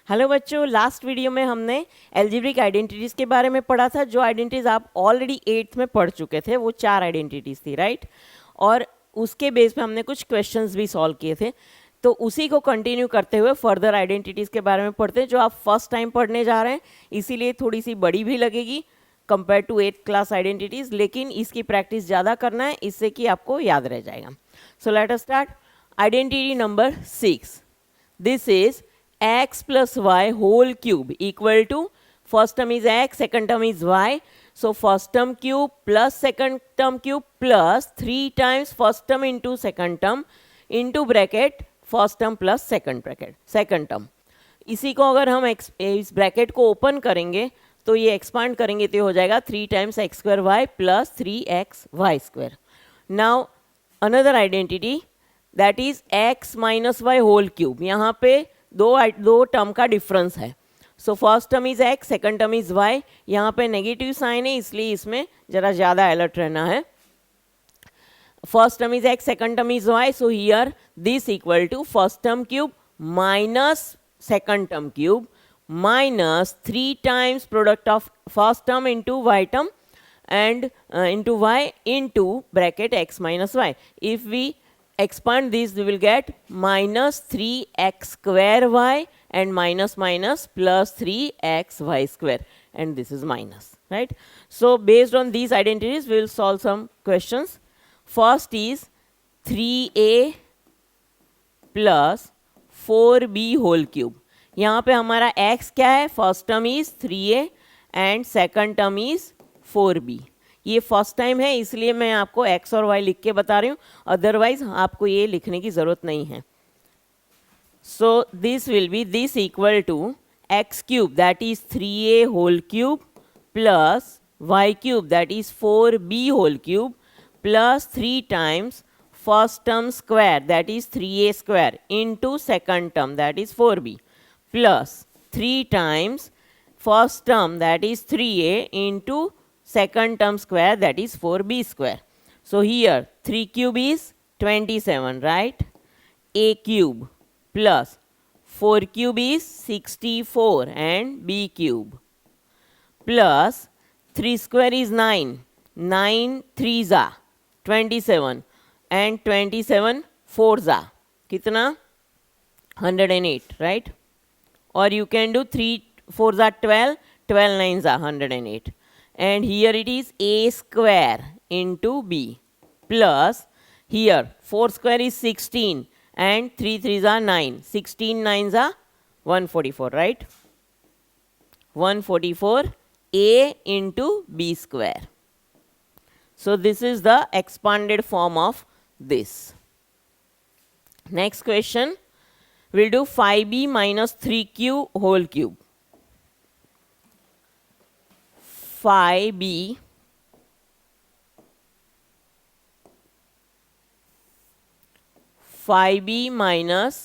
Hello बच्चों, last video में हमने एल्जेब्रिक आइडेंटिटीज़ के बारे में पढ़ा था। जो आइडेंटिटीज़ आप ऑलरेडी 8th में पढ़ चुके थे, वो 4 आइडेंटिटीज़ थी, राइट। और उसके बेस पे हमने कुछ क्वेश्चंस भी सॉल्व किए थे। तो उसी को कंटिन्यू करते हुए फर्दर आइडेंटिटीज़ के बारे में पढ़ते हैं, जो आप फर्स्ट टाइम पढ़ने जा रहे हैं, इसीलिए थोड़ी सी बड़ी भी लगेगी compare to 8th class identities, लेकिन इसकी प्रैक्टिस ज़्यादा करना है, इससे कि आपको याद रह जाएगा। So let us start. Identity number 6, this is x plus y whole cube equal to, first term is x, second term is y, so first term cube plus second term cube plus 3 times first term into second term into bracket first term plus second bracket second term। इसी को अगर हम इस bracket को open करेंगे तो ये expand करेंगे तो हो जाएगा 3 times x square y plus 3x y square. Now another identity that is x minus y whole cube. यहाँ पे दो टर्म का डिफरेंस है। So first term is x, second term is y। यहाँ पे नेगेटिव साइन है, इसलिए इसमें जरा ज़्यादा अलर्ट रहना है। First term is x, second term is y, so here this equal to first term cube minus second term cube minus 3 times product of first term into y term and into y into bracket x minus y. If we expand this, we will get minus 3x square y and minus minus plus 3x y square, and this is minus, right? So based on these identities, we will solve some questions. First is 3a plus 4b whole cube. यहाँ पे हमारा x क्या है? First term is 3a and second term is 4b। ये first time है, इसलिए मैं आपको x और y लिख के बता रही हूँ, अदरवाइज आपको ये लिखने की ज़रूरत नहीं है। So this will be this equal to x cube that is 3a whole cube plus y cube that is 4b whole cube plus 3 times first term square that is 3a square into second term that is 4b plus 3 times first term that is 3a into second term square that is 4b square. So here 3 cube is 27, right? A cube plus 4 cube is 64 and b cube plus 3 square is 9. 9 3s are 27 and 27 4s are कितना? 108, right? Or you can do 3 4s are 12, 12 9s are 108. And here it is a square into b plus here 4 square is 16 and 3 3s are 9. 16 9s are 144, right? 144 a into b square. So this is the expanded form of this. Next question. We'll do 5b minus 3q whole cube. 5b minus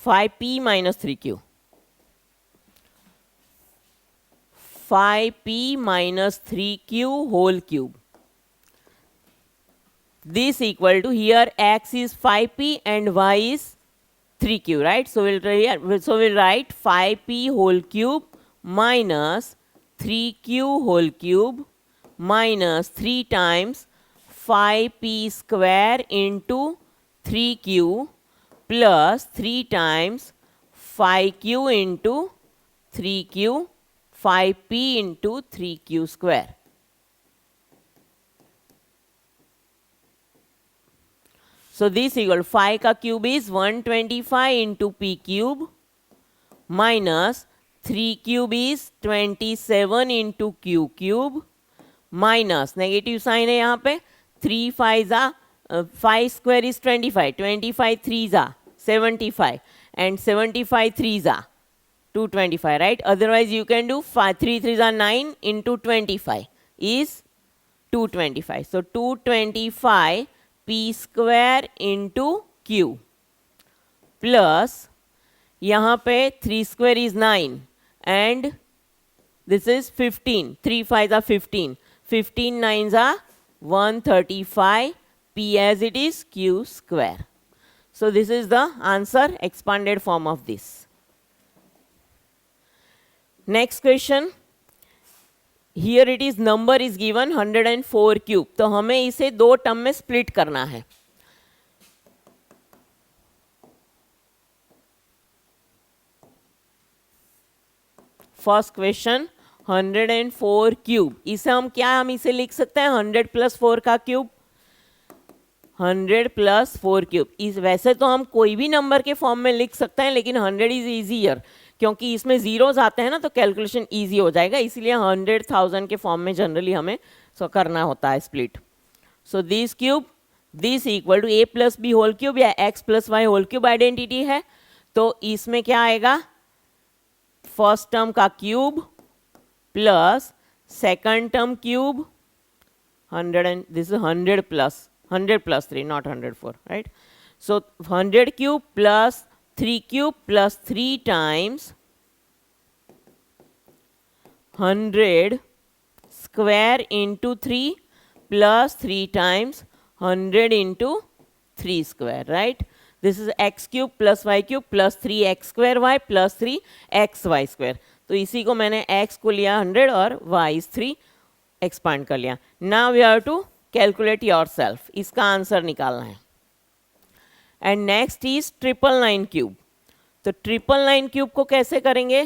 5p minus 3q. 5p minus 3q whole cube. This equal to, here x is 5p and y is 3q, right? So we'll write 5p whole cube minus 3q whole cube minus 3 times 5p square into 3q plus 3 times 5q into 3q, 5p into 3q square. So this equal 5 का cube is 125 into p cube minus 3 cube is 27 into q cube minus negative sign है यहाँ पे 3 5s are 5 square is 25, 25 3s are 75 and 75 3s are 225, right? Otherwise you can do 3 3s are 9 into 25 is 225. So 225 p square into q plus यहाँ पे 3 square is 9 and this is 15. 3 5s are 15. 15 9s are 135 p as it is q square. So this is the answer, expanded form of this. Next question. Here it is, number is given 104 cube. तो हमें इसे दो term में split करना है. First question 104 cube. इसे हम इसे लिख सकते हैं 100 प्लस 4 का क्यूब. 100 plus 4 cube. इस वैसे तो हम कोई भी नंबर के फॉर्म में लिख सकते हैं, लेकिन 100 इज ईजियर, क्योंकि इसमें जीरोस आते हैं ना, तो कैलकुलेशन इजी हो जाएगा. इसीलिए 100,000 के फॉर्म में जनरली हमें करना होता है split. So this cube, this equal to a plus b whole cube या x plus y whole cube identity है. तो इसमें क्या आएगा, फर्स्ट टर्म का cube plus second term cube 100 and this is 100 plus 3, not 104, right? So 100 cube plus 3 cube plus 3 times 100 square into 3 plus 3 times 100 into 3 square, right? This is x cube plus y cube plus 3x square y plus 3xy square. तो इसी को मैंने x को लिया 100 और y is 3 expand कर लिया. Now we have to calculate your self. इसका आंसर निकालना है. And next is 999 cube. तो 999 क्यूब को कैसे करेंगे,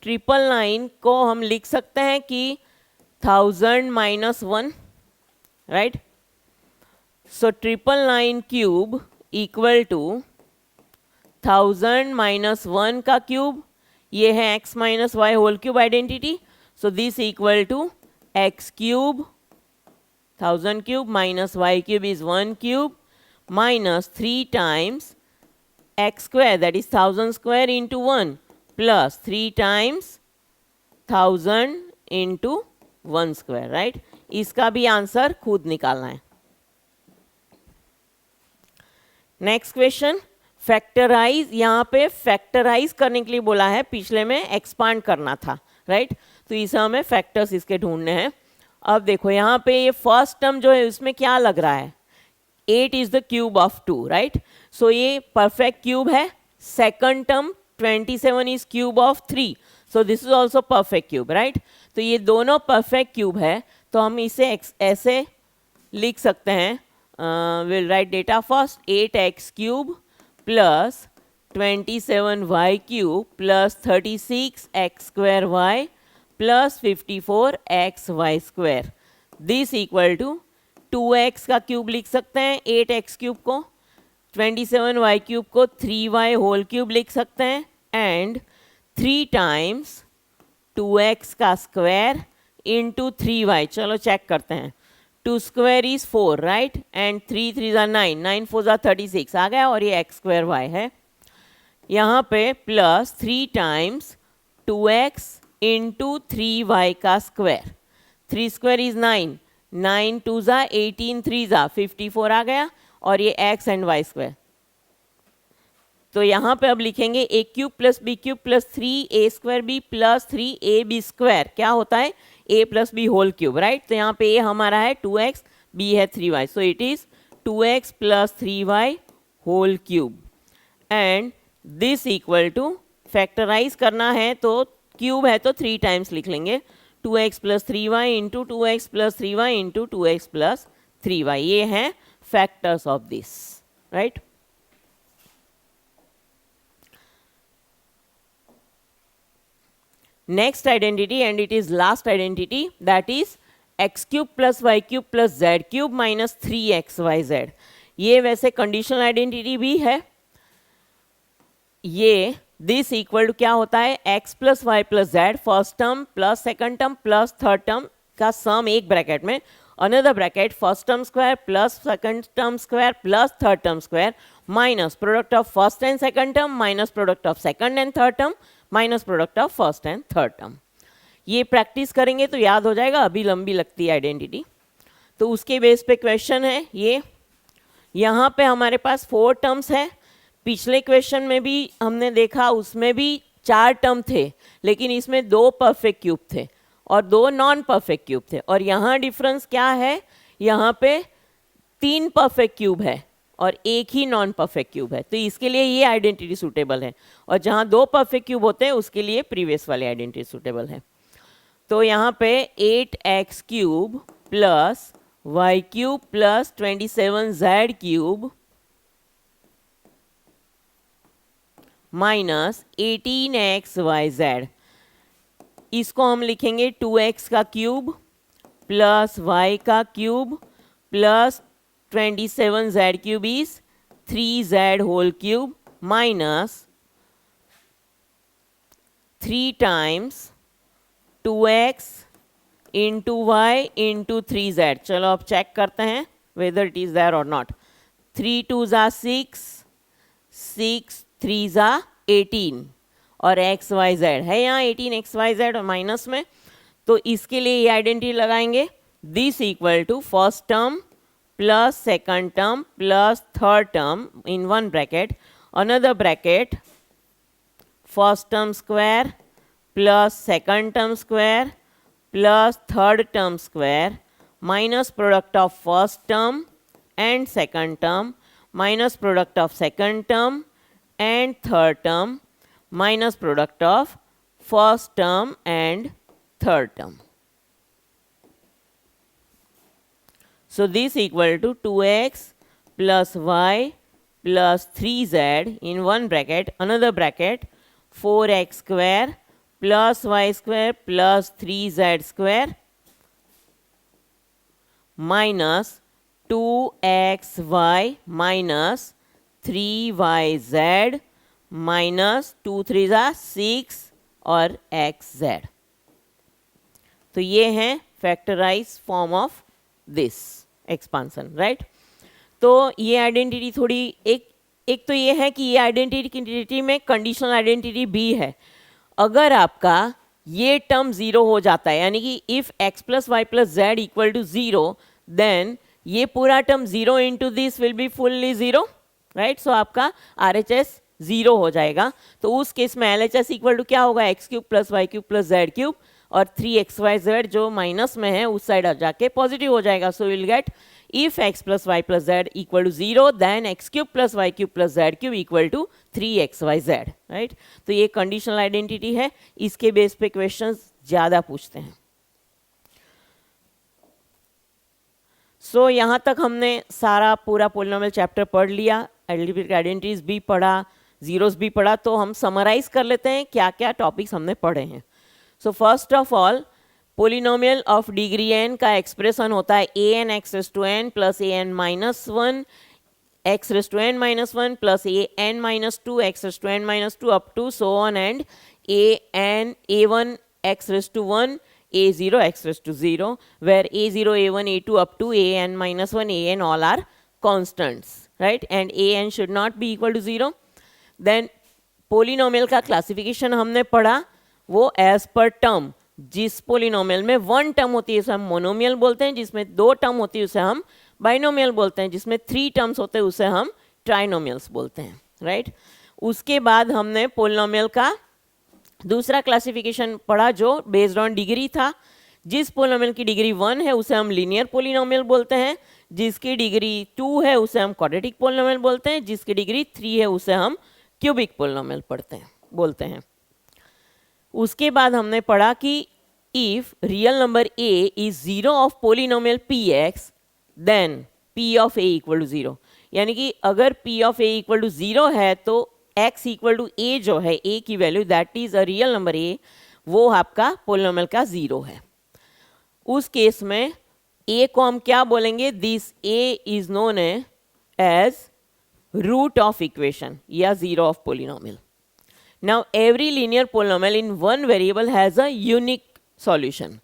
999 को हम लिख सकते हैं कि 1000 minus 1, right. So 999 cube equal to 1000 minus 1 का क्यूब. ये है x minus y whole cube identity. So this equal to x cube 1000 cube minus y cube is 1 cube minus 3 times x square, that is 1000 square into 1 plus 3 times 1000 into 1 square, right? इसका भी answer खुद निकालना है. Next question, factorise. यहाँ पे factorise करने के लिए बोला है, पिछले में एक्सपांड करना था, राइट? तो इसे हमें फैक्टर्स इसके ढूंढने हैं. अब देखो यहाँ पे ये फर्स्ट टर्म जो है उसमें क्या लग रहा है, 8 is the cube of 2, right. So ये परफेक्ट क्यूब है. Second term 27 is cube of 3, so this is also perfect cube, right. तो ये दोनों परफेक्ट क्यूब है. तो हम इसे ऐसे लिख सकते हैं, will write data first, 8x cube plus 27y cube plus 36x square y plus 54xy square. This equal to 2x का क्यूब लिख सकते हैं 8x क्यूब को, 27y क्यूब को 3y होल क्यूब लिख सकते हैं, एंड 3 टाइम्स 2x का स्क्वायर इंटू 3y. चलो चेक करते हैं. 2 स्क्वायर इज 4, राइट, एंड 3 3 ज़ा 9, 9 4 ज़ा 36 आ गया, और ये x स्क्वायर y है. यहाँ पे plus 3 times 2x into 3y का स्क्वायर. 3 स्क्वायर इज 9, 9 2 ज़ा 18, 3 ज़ा 54 आ गया, और ये x एंड y स्क्वायर. तो यहाँ पे अब लिखेंगे a cube plus b cube plus 3a square b plus 3ab square. क्या होता है, a plus b whole cube, right. तो यहाँ पे a हमारा है 2x, b है 3y, so it is 2x plus 3y whole cube. And this equal to, factorise करना है तो क्यूब है तो 3 टाइम्स लिख लेंगे, 2x plus 3y into 2x plus 3y into 2x plus 3y. ये हैं factors of this, right. Next identity, and it is last identity, that is x cube plus y cube plus z cube minus 3xyz. ये वैसे conditional identity भी है. ये this equal to क्या होता है, x plus y plus z, first term plus second term plus third term का sum एक ब्रैकेट में, another bracket first term square plus second term square plus third term square minus product of first and second term minus product of second and third term minus product of first and third term. ये practice करेंगे तो याद हो जाएगा, अभी लंबी लगती है आइडेंटिटी. तो उसके बेस पे क्वेश्चन है ये. यहाँ पे हमारे पास 4 टर्म्स है. पिछले क्वेश्चन में भी हमने देखा, उसमें भी 4 टर्म थे, लेकिन इसमें 2 परफेक्ट क्यूब थे और 2 नॉन परफेक्ट क्यूब थे. और यहाँ डिफरेंस क्या है, यहाँ पे 3 परफेक्ट क्यूब है और एक ही नॉन परफेक्ट क्यूब है, तो इसके लिए ये आइडेंटिटी सूटेबल है, और जहाँ 2 परफेक्ट क्यूब होते हैं उसके लिए प्रीवियस वाली आइडेंटिटी सूटेबल है। तो यहाँ पे 8x cube plus y cube plus 27z cube minus 18xyz, इसको हम लिखेंगे 2x का क्यूब प्लस y का cube plus 27z cube is 3z whole cube minus 3 times 2x into y into 3z। चलो अब चेक करते हैं वेदर इट इज देयर और नॉट। 3 2 ज़ा 6, 6 3 ज़ा 18 और एक्स वाई जेड है यहाँ 18 XYZ और माइनस में, तो इसके लिए ये आइडेंटिटी लगाएंगे। This equal to first term plus second term plus third term in one bracket, another bracket first term square plus second term square plus third term square minus product of first term and second term minus product of second term and third term minus product of first term and third term. So this equal to 2x plus y plus 3z in one bracket, another bracket 4x square plus y square plus 3z square minus 2xy minus 3yz minus 2 3 ज़ा 6 और xz। तो ये है factorise form of this expansion, right. तो ये identity थोड़ी एक तो ये है कि ये आइडेंटिटी में कंडीशनल आइडेंटिटी भी है। अगर आपका ये टर्म 0 हो जाता है, यानी कि if x plus y plus z equal to 0, then ये पूरा term 0 into this will be fully 0, right. So आपका RHS 0 हो जाएगा। तो उस केस में LHS इक्वल टू क्या होगा, x cube plus y cube plus z cube, और 3xyz जो माइनस में है उस साइड आ जाके पॉजिटिव हो जाएगा। So will get if x plus y plus z equal to 0 then x cube plus y cube plus z cube equal to 3xyz, right. तो ये कंडीशनल आइडेंटिटी है, इसके बेस पे क्वेश्चंस ज़्यादा पूछते हैं। सो यहाँ तक हमने सारा पूरा पोलिनोमियल चैप्टर पढ़ लिया, एल्जेब्रिक आइडेंटिटीज भी पढ़ा, जीरोस भी पढ़ा। तो हम समराइज कर लेते हैं क्या क्या टॉपिक्स हमने पढ़े हैं। So first of all, polynomial of degree n का एक्सप्रेशन होता है an x raise to n plus an minus 1 x raise to n minus 1 plus an minus 2 x raise to n minus 2 up to so on and a1 x raise to 1 a0 x raise to 0 where a0 a1 a2 up to an minus 1 an all are constants, right, and an should not be equal to 0. Then polynomial का classification हमने पढ़ा, वो as per term, जिस polynomial में 1 term होती है उसे हम मोनोमियल बोलते हैं, जिसमें 2 टर्म होती है उसे हम बाइनोमियल बोलते हैं, जिसमें 3 टर्म्स होते हैं उसे हम ट्राइनोमियल्स बोलते हैं, राइट। उसके बाद हमने पोलिनोमियल का दूसरा क्लासिफिकेशन पढ़ा जो बेस्ड ऑन डिग्री था। जिस पोलिनोमियल की डिग्री 1 है उसे हम लीनियर पोलिनोमियल बोलते हैं, जिसकी डिग्री 2 है उसे हम क्वाड्रेटिक पोलिनोमियल बोलते हैं, जिसकी डिग्री 3 है उसे हम क्यूबिक पोलिनोमियल बोलते हैं। उसके बाद हमने पढ़ा कि if real number a is 0 of polynomial px then p of a equal to 0, यानी कि अगर p of a equal to 0 है तो x इक्वल टू a जो है, a की value that is a real number a, वो आपका पोलिनोमियल का 0 है। उस केस में a को हम क्या बोलेंगे, this a is known as root of equation या 0 of polynomial. Now every linear polynomial in one variable has a unique solution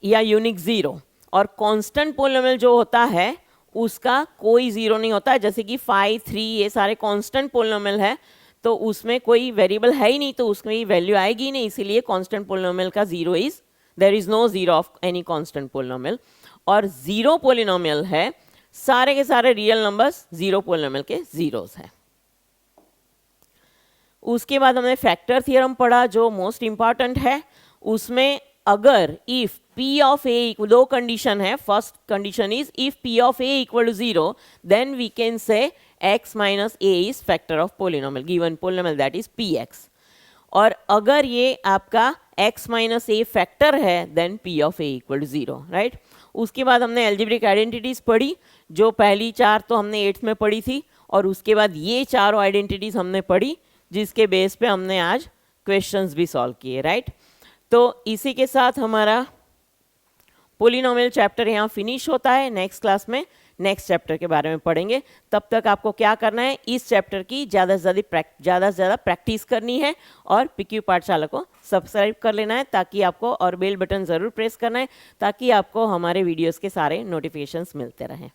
या unique 0, और constant polynomial जो होता है उसका कोई 0 नहीं होता है, जैसे कि 5 3 ये सारे constant polynomial है, तो उसमें कोई वेरिएबल है ही नहीं, तो उसमें वैल्यू आएगी नहीं, इसीलिए constant polynomial का 0 is there is no 0 of any constant polynomial। और 0 polynomial है, सारे के सारे रियल नंबर्स 0 पोलिनोमियल के जीरोस हैं। उसके बाद हमने फैक्टर थ्योरम पढ़ा जो मोस्ट इंपॉर्टेंट है। उसमें अगर इफ P ऑफ ए, दो कंडीशन है, first condition is if P of a equal to 0 then we can say x minus a is factor of polynomial, given polynomial that is Px। और अगर ये आपका x minus a factor है then P of a equal to 0, right. उसके बाद हमने algebraic identities पढ़ी, जो पहली 4 तो हमने 8th में पढ़ी थी, और उसके बाद ये चारों आइडेंटिटीज हमने पढ़ी जिसके बेस पे हमने आज क्वेश्चंस भी सॉल्व किए, राइट। तो इसी के साथ हमारा पोलिनोमियल चैप्टर यहाँ फिनिश होता है। नेक्स्ट क्लास में नेक्स्ट चैप्टर के बारे में पढ़ेंगे। तब तक आपको क्या करना है, इस चैप्टर की ज़्यादा से ज़्यादा प्रैक्टिस करनी है और PQ पाठशाला को सब्सक्राइब कर लेना है, ताकि आपको, और बेल बटन ज़रूर प्रेस करना है ताकि आपको हमारे वीडियोस के सारे नोटिफिकेशंस मिलते रहें।